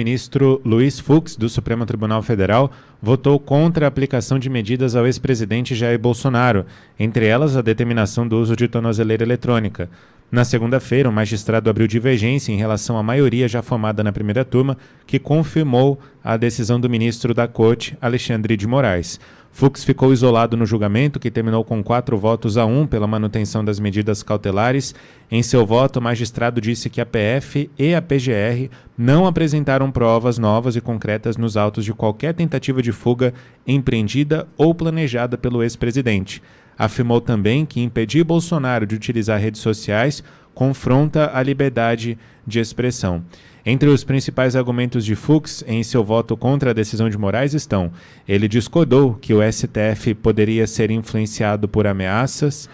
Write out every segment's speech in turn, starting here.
O ministro Luiz Fux, do Supremo Tribunal Federal, votou contra a aplicação de medidas ao ex-presidente Jair Bolsonaro, entre elas a determinação do uso de tornozeleira eletrônica. Na segunda-feira, o magistrado abriu divergência em relação à maioria já formada na primeira turma, que confirmou a decisão do ministro da Corte, Alexandre de Moraes. Fux ficou isolado no julgamento, que terminou com 4-1 pela manutenção das medidas cautelares. Em seu voto, o magistrado disse que a PF e a PGR não apresentaram provas novas e concretas nos autos de qualquer tentativa de fuga empreendida ou planejada pelo ex-presidente. Afirmou também que impedir Bolsonaro de utilizar redes sociais confronta a liberdade de expressão. Entre os principais argumentos de Fux em seu voto contra a decisão de Moraes estão: ele discordou que o STF poderia ser influenciado por ameaças,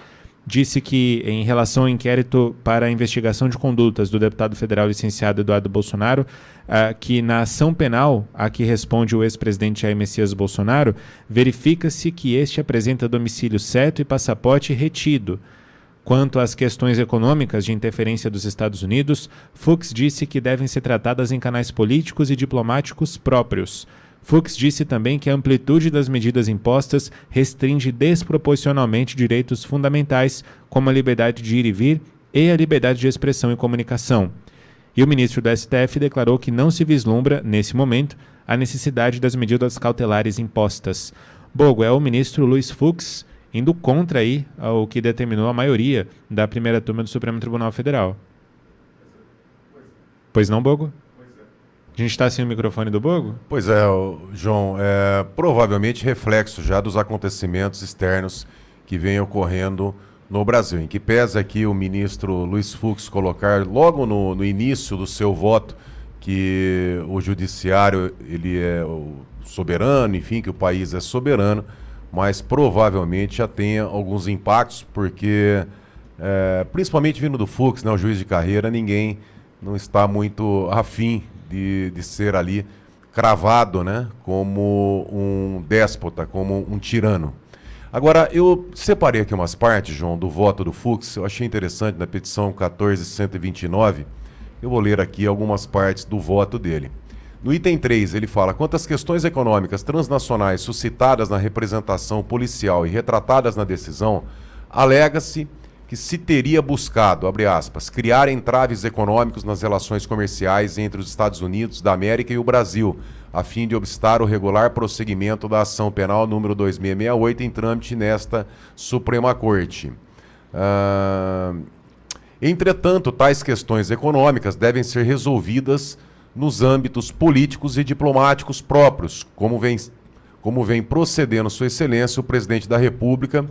disse que, em relação ao inquérito para a investigação de condutas do deputado federal licenciado Eduardo Bolsonaro, que na ação penal a que responde o ex-presidente Jair Messias Bolsonaro, verifica-se que este apresenta domicílio certo e passaporte retido. Quanto às questões econômicas de interferência dos Estados Unidos, Fux disse que devem ser tratadas em canais políticos e diplomáticos próprios. Fux disse também que a amplitude das medidas impostas restringe desproporcionalmente direitos fundamentais, como a liberdade de ir e vir e a liberdade de expressão e comunicação. E o ministro do STF declarou que não se vislumbra, nesse momento, a necessidade das medidas cautelares impostas. Bogo, é o ministro Luiz Fux indo contra aí o que determinou a maioria da primeira turma do Supremo Tribunal Federal. Pois não, Bogo? A gente está sem o microfone do Bogo? Pois é, João, provavelmente reflexo já dos acontecimentos externos que vêm ocorrendo no Brasil, em que pesa aqui o ministro Luiz Fux colocar logo no início do seu voto que o judiciário ele é soberano, enfim, que o país é soberano, mas provavelmente já tenha alguns impactos, porque, principalmente vindo do Fux, né, o juiz de carreira, ninguém não está muito afim de ser ali cravado, né, como um déspota, como um tirano. Agora, eu separei aqui umas partes, João, do voto do Fux, eu achei interessante na petição 14.129, eu vou ler aqui algumas partes do voto dele. No item 3, ele fala: quanto às questões econômicas transnacionais suscitadas na representação policial e retratadas na decisão, alega-se que se teria buscado, abre aspas, criar entraves econômicos nas relações comerciais entre os Estados Unidos da América e o Brasil, a fim de obstar o regular prosseguimento da ação penal número 2668 em trâmite nesta Suprema Corte. Entretanto, tais questões econômicas devem ser resolvidas nos âmbitos políticos e diplomáticos próprios, como vem procedendo Sua Excelência o Presidente da República,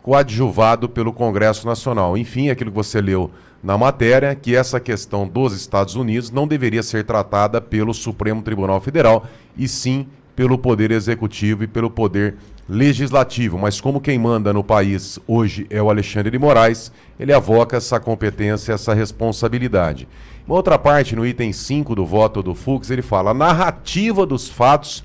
coadjuvado pelo Congresso Nacional. Enfim, aquilo que você leu na matéria, que essa questão dos Estados Unidos não deveria ser tratada pelo Supremo Tribunal Federal, e sim pelo Poder Executivo e pelo Poder Legislativo. Mas como quem manda no país hoje é o Alexandre de Moraes, ele avoca essa competência, essa responsabilidade. Uma outra parte, no item 5 do voto do Fux, ele fala: a narrativa dos fatos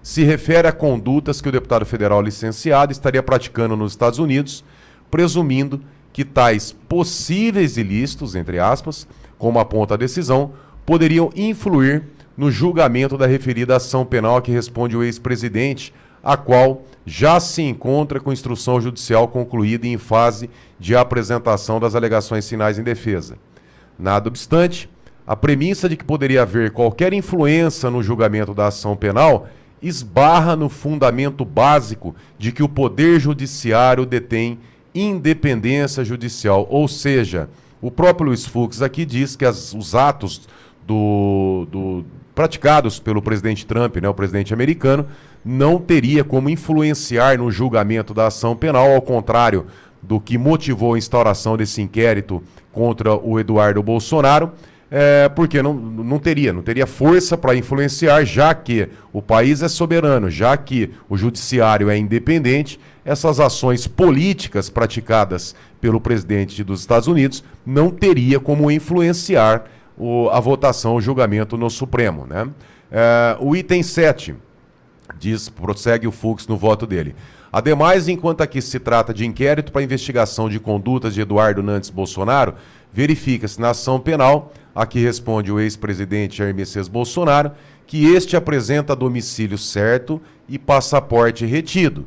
se refere a condutas que o deputado federal licenciado estaria praticando nos Estados Unidos, presumindo que tais possíveis ilícitos, entre aspas, como aponta a decisão, poderiam influir no julgamento da referida ação penal a que responde o ex-presidente, a qual já se encontra com instrução judicial concluída e em fase de apresentação das alegações finais em defesa. Nada obstante, a premissa de que poderia haver qualquer influência no julgamento da ação penal esbarra no fundamento básico de que o Poder Judiciário detém independência judicial, ou seja, o próprio Luiz Fux aqui diz que os atos praticados pelo presidente Trump, né, o presidente americano, não teria como influenciar no julgamento da ação penal, ao contrário do que motivou a instauração desse inquérito contra o Eduardo Bolsonaro, porque não teria força para influenciar, já que o país é soberano, já que o judiciário é independente, essas ações políticas praticadas pelo presidente dos Estados Unidos não teria como influenciar a votação, o julgamento no Supremo, né? O item 7 prossegue o Fux no voto dele. Ademais, enquanto aqui se trata de inquérito para investigação de condutas de Eduardo Nantes Bolsonaro, verifica-se na ação penal Aqui responde o ex-presidente Jair Messias Bolsonaro que este apresenta domicílio certo e passaporte retido.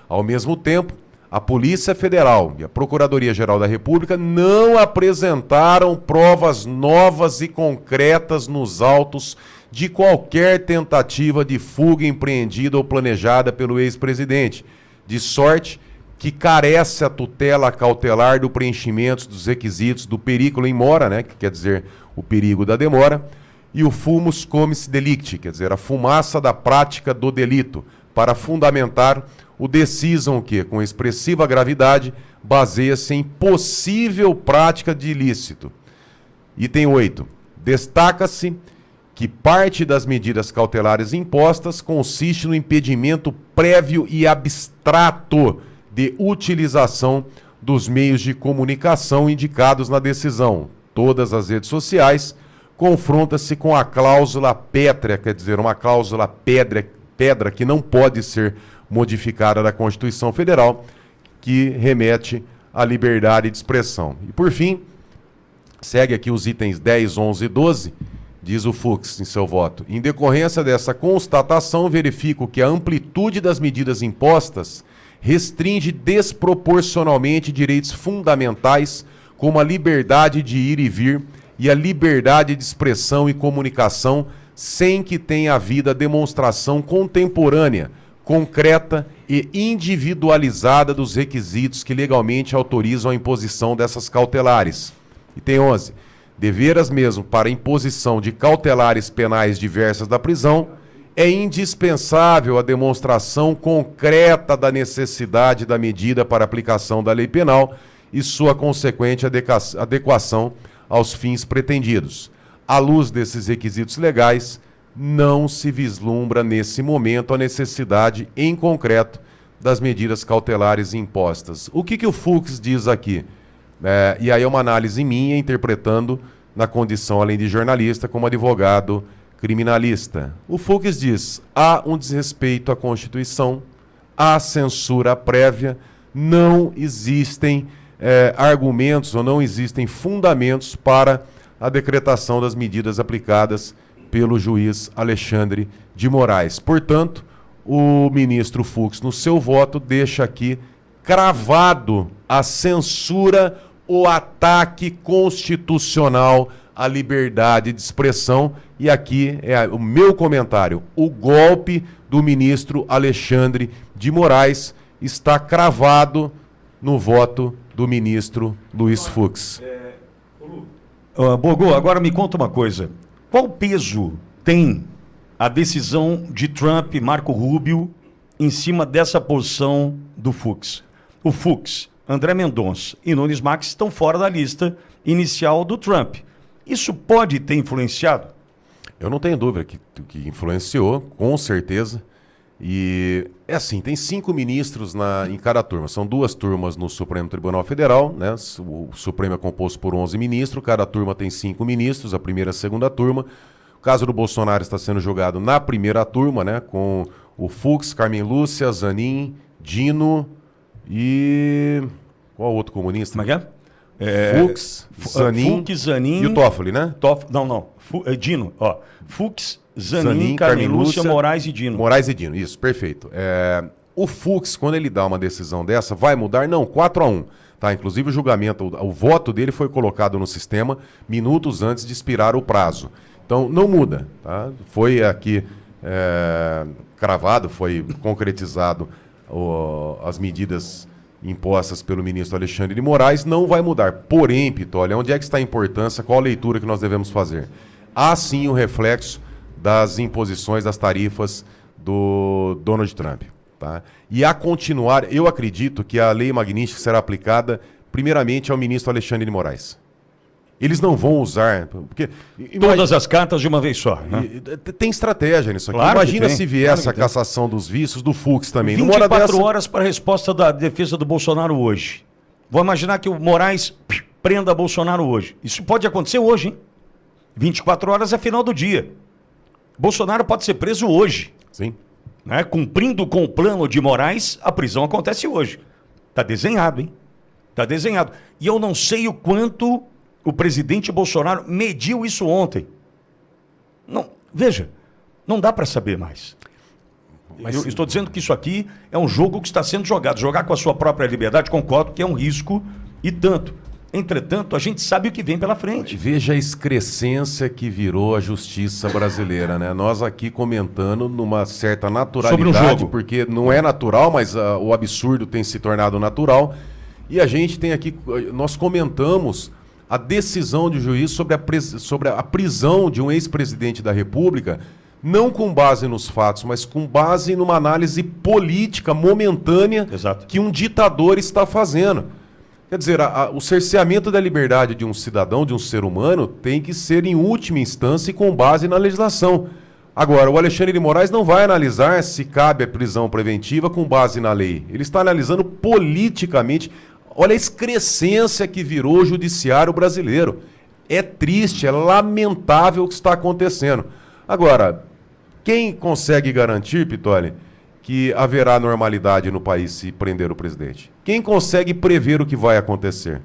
Ao mesmo tempo, a Polícia Federal e a Procuradoria-Geral da República não apresentaram provas novas e concretas nos autos de qualquer tentativa de fuga empreendida ou planejada pelo ex-presidente, de sorte que carece a tutela cautelar do preenchimento dos requisitos do periculum in mora, né, que quer dizer o perigo da demora, e o fumus comis delicti, quer dizer, a fumaça da prática do delito, para fundamentar o decisam que, com expressiva gravidade, baseia-se em possível prática de ilícito. Item 8. Destaca-se que parte das medidas cautelares impostas consiste no impedimento prévio e abstrato de utilização dos meios de comunicação indicados na decisão. Todas as redes sociais confronta-se com a cláusula pétrea, quer dizer, uma cláusula pedra que não pode ser modificada da Constituição Federal, que remete à liberdade de expressão. E por fim, segue aqui os itens 10, 11 e 12, diz o Fux em seu voto. Em decorrência dessa constatação, verifico que a amplitude das medidas impostas restringe desproporcionalmente direitos fundamentais como a liberdade de ir e vir e a liberdade de expressão e comunicação, sem que tenha havido a demonstração contemporânea, concreta e individualizada dos requisitos que legalmente autorizam a imposição dessas cautelares. Item 11. Deveras mesmo para imposição de cautelares penais diversas da prisão, é indispensável a demonstração concreta da necessidade da medida para aplicação da lei penal e sua consequente adequação aos fins pretendidos. À luz desses requisitos legais, não se vislumbra nesse momento a necessidade, em concreto, das medidas cautelares impostas. O que o Fux diz aqui? E aí é uma análise minha, interpretando na condição, além de jornalista, como advogado criminalista. O Fux diz: há um desrespeito à Constituição, há censura prévia, não existem argumentos ou não existem fundamentos para a decretação das medidas aplicadas pelo juiz Alexandre de Moraes. Portanto, o ministro Fux, no seu voto, deixa aqui cravado a censura, o ataque constitucional à liberdade de expressão. E aqui é o meu comentário. O golpe do ministro Alexandre de Moraes está cravado no voto do ministro Luiz Fux. Bogo, agora me conta uma coisa. Qual peso tem a decisão de Trump e Marco Rubio em cima dessa posição do Fux? O Fux, André Mendonça e Nunes Marques estão fora da lista inicial do Trump. Isso pode ter influenciado? Eu não tenho dúvida que influenciou, com certeza. E é assim, tem 5 ministros em cada turma. São 2 turmas no Supremo Tribunal Federal, né? O Supremo é composto por 11 ministros, cada turma tem 5 ministros, a primeira e a segunda turma. O caso do Bolsonaro está sendo julgado na primeira turma, né? Com o Fux, Carmen Lúcia, Zanin, Dino e... qual outro comunista? Como é que Fux, Zanin e o Toffoli, né? Dino, ó. Fux, Zanin, Carmen Lúcia, Moraes e Dino. Moraes e Dino, isso, perfeito. O Fux, quando ele dá uma decisão dessa, vai mudar? Não, 4-1. Tá? Inclusive o julgamento, o voto dele foi colocado no sistema minutos antes de expirar o prazo. Então, não muda. Tá? Foi aqui cravado, foi concretizado as medidas impostas pelo ministro Alexandre de Moraes, não vai mudar. Porém, Pitolli, onde é que está a importância, qual a leitura que nós devemos fazer? Há sim o reflexo das imposições, das tarifas do Donald Trump. Tá? E a continuar, eu acredito que a lei Magnitsky será aplicada primeiramente ao ministro Alexandre de Moraes. Eles não vão usar... porque todas as cartas de uma vez só. Né? Tem estratégia nisso aqui. Claro, imagina se viesse a cassação dos vícios do Fux também. 24 horas para a resposta da defesa do Bolsonaro hoje. Vou imaginar que o Moraes prenda Bolsonaro hoje. Isso pode acontecer hoje, hein? 24 horas é final do dia. Bolsonaro pode ser preso hoje. Sim. Né? Cumprindo com o plano de Moraes, a prisão acontece hoje. Está desenhado, hein? Está desenhado. E eu não sei o quanto O presidente Bolsonaro mediu isso ontem. Não, veja, não dá para saber mais. Mas Eu estou dizendo que isso aqui é um jogo que está sendo jogado. Jogar com a sua própria liberdade, concordo que é um risco e tanto. Entretanto, a gente sabe o que vem pela frente. Veja a excrescência que virou a justiça brasileira, né? Nós aqui comentando numa certa naturalidade, Sobre um jogo. porque não é natural, mas o absurdo tem se tornado natural. E a gente tem aqui, nós comentamos a decisão de juiz sobre a prisão de um ex-presidente da República, não com base nos fatos, mas com base numa análise política momentânea Exato. que um ditador está fazendo. Quer dizer, o cerceamento da liberdade de um cidadão, de um ser humano, tem que ser em última instância e com base na legislação. Agora, o Alexandre de Moraes não vai analisar se cabe a prisão preventiva com base na lei. Ele está analisando politicamente. Olha a excrescência que virou o judiciário brasileiro. É triste, é lamentável o que está acontecendo. Agora, quem consegue garantir, Pitoli, que haverá normalidade no país se prender o presidente? Quem consegue prever o que vai acontecer?